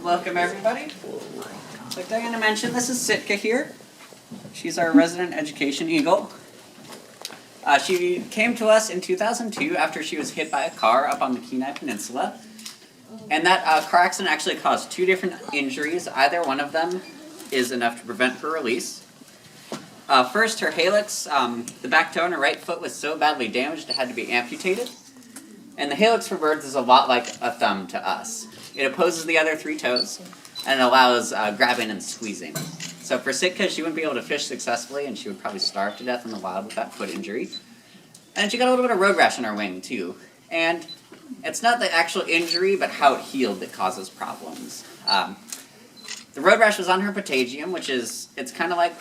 Welcome everybody. Like Diana mentioned, this is Sitka here. She's our resident education eagle. She came to us in 2002 after she was hit by a car up on the Kenai Peninsula. And that car accident actually caused two different injuries. Either one of them is enough to prevent her release. First, her hallux, the back toe on her right foot was so badly damaged it had to be amputated. And the hallux for birds is a lot like a thumb to us. It opposes the other three toes, and it allows grabbing and squeezing. So for Sitka, she wouldn't be able to fish successfully, and she would probably starve to death in the wild with that foot injury. And she got a little bit of road rash on her wing, too. And it's not the actual injury, but how it healed that causes problems. The road rash was on her patagium, which is, it's kind of like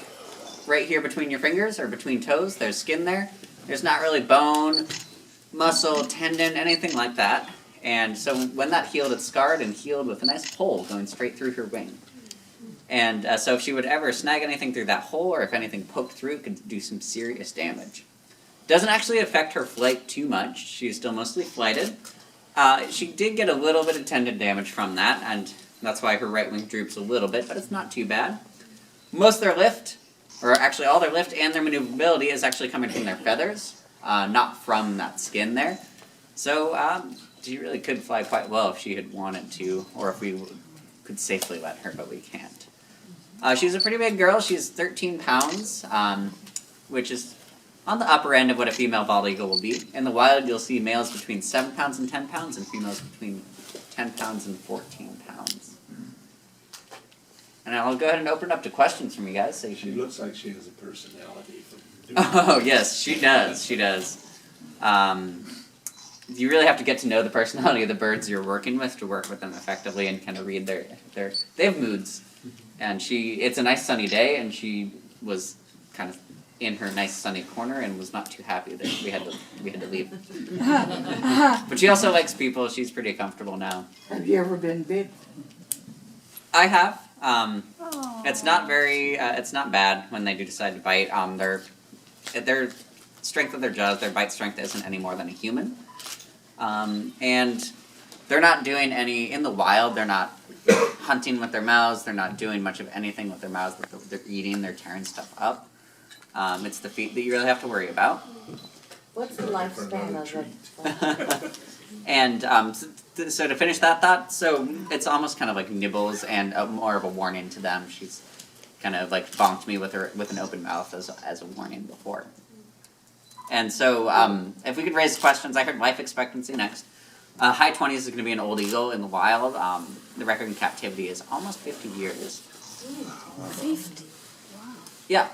right here between your fingers, or between toes. There's skin there. There's not really bone, muscle, tendon, anything like that. And so when that healed, it scarred and healed with a nice hole going straight through her wing. And so if she would ever snag anything through that hole, or if anything poked through, it could do some serious damage. Doesn't actually affect her flight too much. She's still mostly flighted. She did get a little bit of tendon damage from that, and that's why her right wing droops a little bit, but it's not too bad. Most of their lift, or actually all their lift and their maneuverability, is actually coming from their feathers, not from that skin there. So she really could fly quite well if she had wanted to, or if we could safely let her, but we can't. She's a pretty big girl. She's 13 pounds, which is on the upper end of what a female bald eagle will be. In the wild, you'll see males between 7 pounds and 10 pounds, and females between 10 pounds and 14 pounds. And I'll go ahead and open it up to questions from you guys. So She looks like she has a personality. Oh, yes, she does. She does. You really have to get to know the personality of the birds you're working with to work with them effectively and kind of read their they have moods. And it's a nice sunny day, and she was kind of in her nice sunny corner and was not too happy that we had to leave. But she also likes people. She's pretty comfortable now. Have you ever been bit? I have. It's not bad when they do decide to bite. Their strength of their jaws, their bite strength isn't any more than a human. And they're not doing any, in the wild, they're not hunting with their mouths, they're not doing much of anything with their mouths, they're eating, they're tearing stuff up. It's the feet that you really have to worry about. What's the lifespan of it? And so to finish that thought, so it's almost kind of like nibbles and more of a warning to them. She's kind of like bonked me with an open mouth as a warning before. And so if we could raise questions, I heard life expectancy next. High 20s is going to be an old eagle in the wild. The record in captivity is almost 50 years. 50? Wow. Yeah.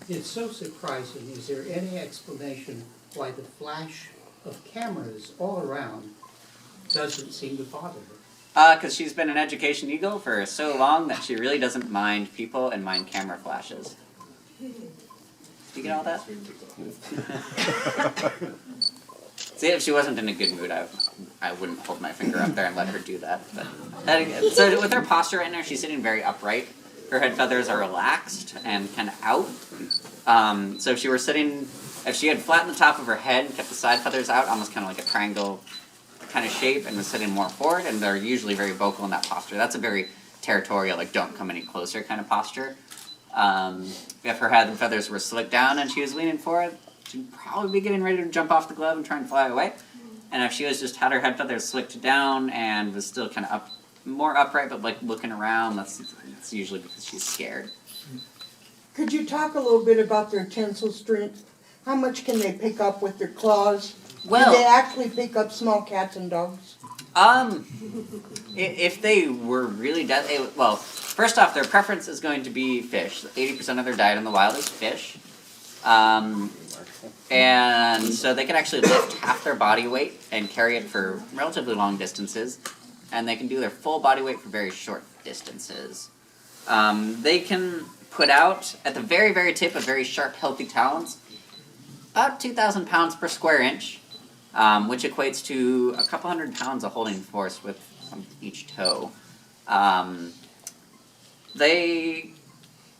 It's so surprising. Is there any explanation why the flash of cameras all around doesn't seem to bother her? Because she's been an education eagle for so long that she really doesn't mind people and mind camera flashes. Did you get all that? See, if she wasn't in a good mood, I wouldn't hold my finger up there and let her do that. But so with her posture right now, she's sitting very upright. Her head feathers are relaxed and kind of out. So if she had flattened the top of her head and kept the side feathers out, almost kind of like a triangle kind of shape, and was sitting more forward, and they're usually very vocal in that posture. That's a very territorial, like don't come any closer kind of posture. If her head and feathers were slicked down and she was leaning forward, she'd probably be getting ready to jump off the glove and try and fly away. And if she was just had her head feathers slicked down and was still kind of more upright but like looking around, that's usually because she's scared. Could you talk a little bit about their tensile strength? How much can they pick up with their claws? Well, do they actually pick up small cats and dogs? If they were really well, first off, their preference is going to be fish. 80% of their diet in the wild is fish. And so they can actually lift half their body weight and carry it for relatively long distances. And they can do their full body weight for very short distances. They can put out, at the very, very tip of very sharp, healthy talons, about 2,000 pounds per square inch, which equates to a couple hundred pounds of holding force with each toe.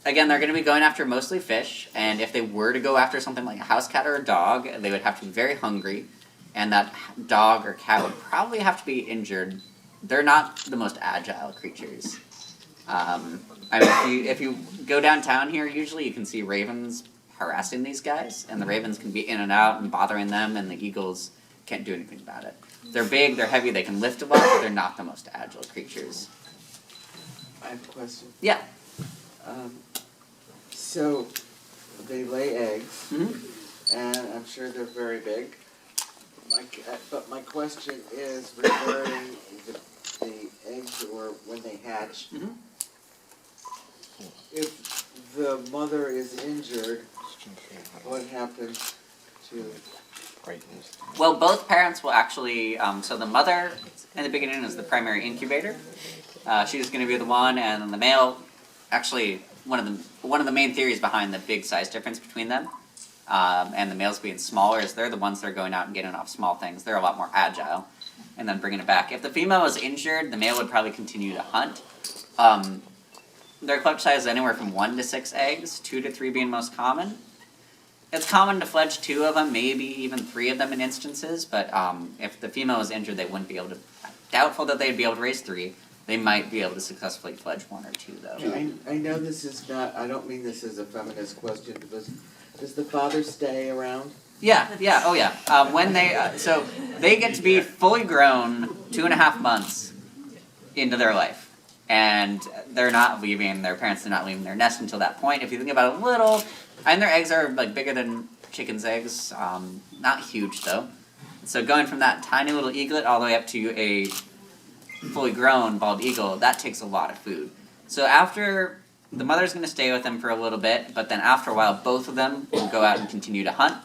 Again, they're going to be going after mostly fish, and if they were to go after something like a house cat or a dog, they would have to be very hungry, and that dog or cat would probably have to be injured they're not the most agile creatures. I mean, if you go downtown here, usually you can see ravens harassing these guys, and the ravens can be in and out and bothering them, and the eagles can't do anything about it. They're big, they're heavy, they can lift a lot, but they're not the most agile creatures. I have a question. Yeah. So they lay eggs, Mm-hmm. and I'm sure they're very big. But my question is regarding the eggs or when they hatch. Mm-hmm. If the mother is injured, what happens to? Well, both parents will actually, so the mother in the beginning is the primary incubator. She's going to be the one, and then the male, actually, one of the main theories behind the big size difference between them, and the males being smaller, is they're the ones that are going out and getting off small things. They're a lot more agile, and then bringing it back. If the female is injured, the male would probably continue to hunt. Their clutch size is anywhere from 1 to 6 eggs, 2 to 3 being most common. It's common to fledge 2 of them, maybe even 3 of them in instances, but if the female is injured, they wouldn't be able to. Doubtful that they'd be able to raise 3. They might be able to successfully fledge 1 or 2, though. I know this is not. I don't mean this as a feminist question, but does the father stay around? Yeah, oh yeah. When they so they get to be fully grown 2.5 months into their life, and they're not leaving. Their parents are not leaving their nest until that point. If you think about it a little, and their eggs are like bigger than chickens' eggs. Not huge though. So going from that tiny little eaglet all the way up to a fully grown bald eagle, that takes a lot of food. So after, the mother's going to stay with them for a little bit, but then after a while, both of them will go out and continue to hunt.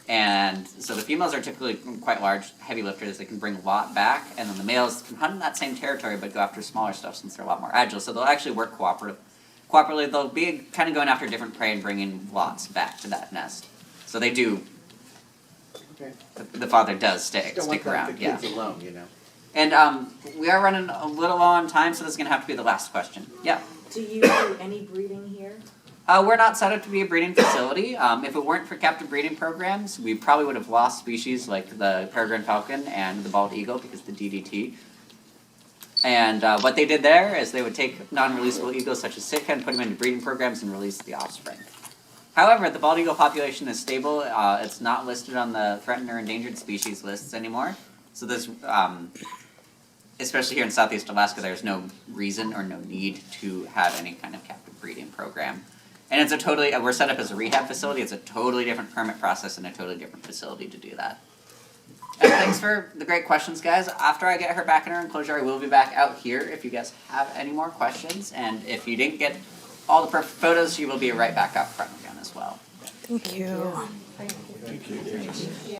And so the females are typically quite large, heavy lifters. They can bring a lot back, and then the males can hunt in that same territory, but go after smaller stuff since they're a lot more agile. So they'll actually work cooperatively. They'll be kind of going after different prey and bringing lots back to that nest. So they do. Okay. The father does Just don't stick want around. the kids alone, you know. And we are running a little low on time, so this is going to have to be the last question. Yeah. Do you do any breeding here? We're not set up to be a breeding facility. If it weren't for captive breeding programs, we probably would have lost species like the peregrine falcon and the bald eagle because of the DDT. And what they did there is they would take non-releasable eagles such as Sitka and put them into breeding programs and release the offspring. However, the bald eagle population is stable. It's not listed on the threatened or endangered species lists anymore. So there's, especially here in Southeast Alaska, there's no reason or no need to have any kind of captive breeding program. And it's a totally, we're set up as a rehab facility. It's a totally different permit process and a totally different facility to do that. And thanks for the great questions, guys. After I get her back in her enclosure, I will be back out here if you guys have any more questions. And if you didn't get all the perfect photos, she will be right back out front again as well. Thank you. Thank you.